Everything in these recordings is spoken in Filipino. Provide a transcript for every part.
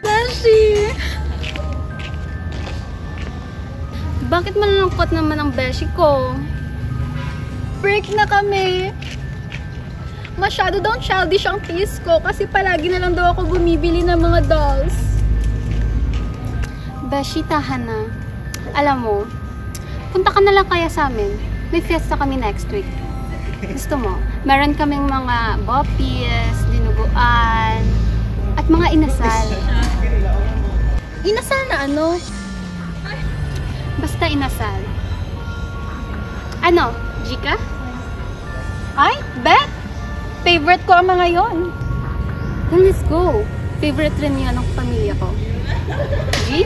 Beshi! Bakit malungkot naman ang beshi ko? Break na kami! Masyado daw childish ang taste ko kasi palagi na lang daw ako bumibili ng mga dolls. Beshi, tahan na. Alam mo, punta ka na lang kaya sa amin. May fiesta kami next week. Gusto mo? Meron kaming mga boppies, dinuguan, at mga inasal. Inasal na ano? Basta inasal. Ano? Jika? Ay, bet! Favorite ko ang mga yon. Then let's go. Favorite rin yun ng pamilya ko. G?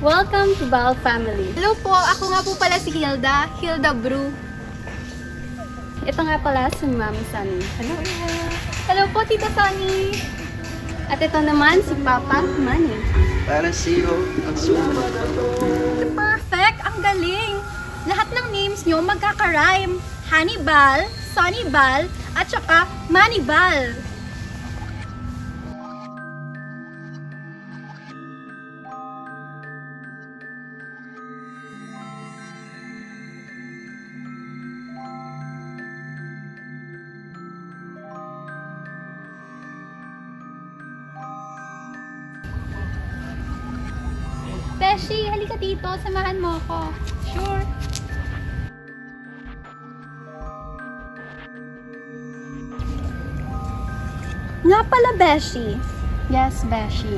Welcome to Bal Family. Hello po, ako nga po pala si Hilda, Hilda Brew. Ito nga pala si Mami Sunny. Hello. Hello po, Tita Sunny. At ito naman si Papa Manny. Para sa'yo, ang sumunod. Perfect! Ang galing! Lahat ng names nyo magkaka-rhyme. Hannibal, Sunnybal, at saka Manibal. Beshi, halika dito. Samahan mo ako. Sure. Nga pala, Beshi. Yes, Beshi.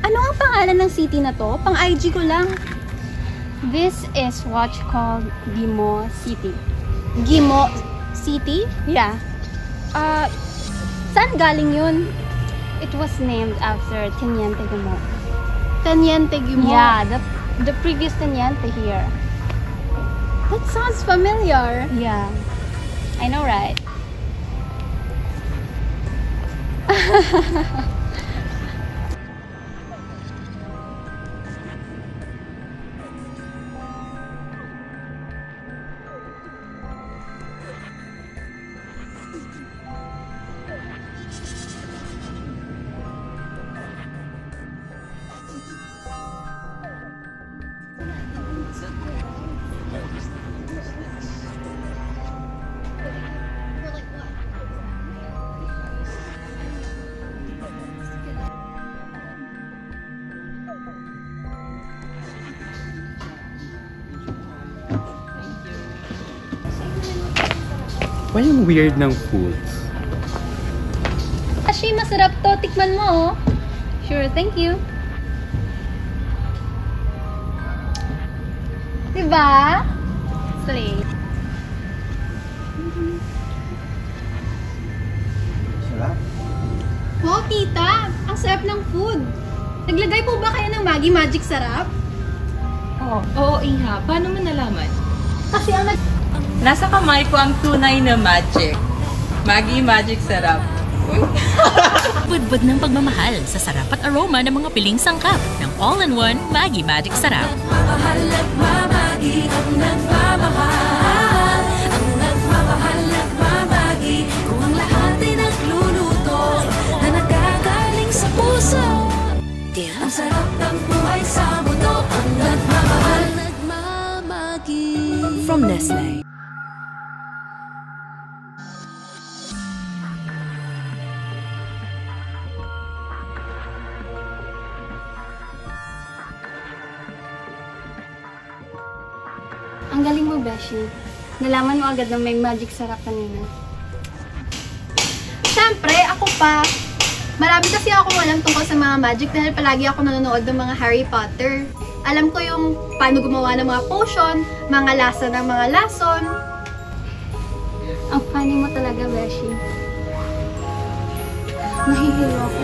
Ano ang pangalan ng city na to? Pang IG ko lang. This is what you call Gimo City. Gimo City? Yeah. Saan galing yun? It was named after Teniente Gumo. Teniente Gumo? Yeah, the previous Teniente here. That sounds familiar. Yeah. I know, right? Why yung weird ng foods? Ashi, masarap to. Tikman mo, oh. Sure, thank you. Diba? Slay. Sarap. Wow, tita! Ang sarap ng food. Naglagay po ba kayo ng Maggi Magic Sarap? Oo, Iha. Paano mo nalaman? Kasi ang Nasa kamay ko ang tunay na magic. Maggi Magic Sarap. Budbud ng pagmamahal sa sarap at aroma ng mga piling sangkap ng all-in-one Maggi Magic Sarap. Nagmamahal, nagmamagi at nagmamahal. Ang nagmamahal, nagmamagi. Kung ang lahat ay nagluluto na nagkagaling sa puso. Ang sarap ng buhay sa mundo. Ang nagmamahal, nagmamagi. From Nestle. Ang galing mo, Beshi. Nalaman mo agad na may magic sarap kanina. syempre, ako pa. Marami kasi akong alam tungkol sa mga magic dahil palagi ako nanonood ng mga Harry Potter. Alam ko yung paano gumawa ng mga potion, mga lasa ng mga lason. Ang funny mo talaga, Beshi. Nahihilo ako.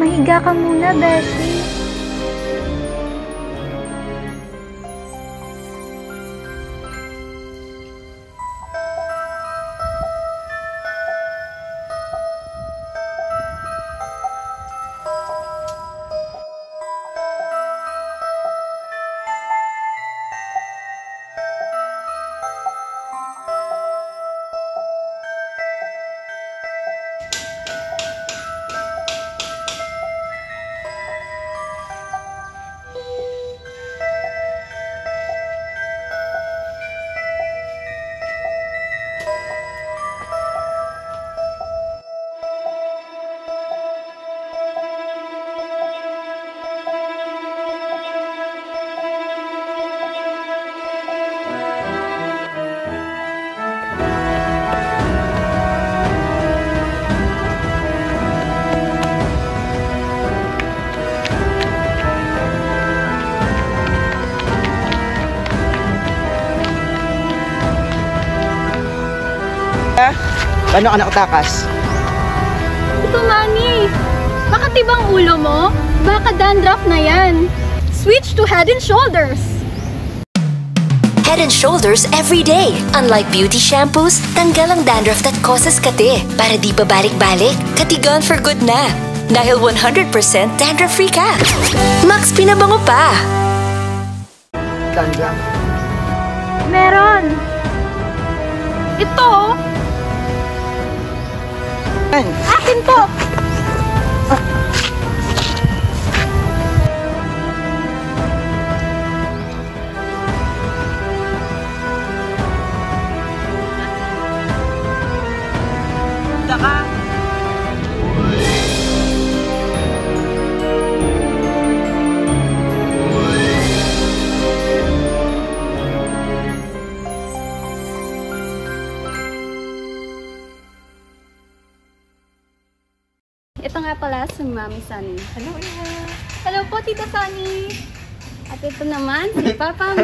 Mahiga ka muna, Beshi. Paano ka nakatakas? Ito, Manny. Makatibang ulo mo? Baka dandruff na yan. Switch to Head and Shoulders. Head and Shoulders every day. Unlike beauty shampoos, tanggal ang dandruff that causes kate. Para di pa balik-balik, kati gone for good na. Dahil 100% dandruff-free ka. Max pinabango pa. Dandruff. Meron. Ito. Akin to. Ito nga pala si Mami Sunny. Hello, Iha. Hello po, Tita Sunny. At ito naman si Papa.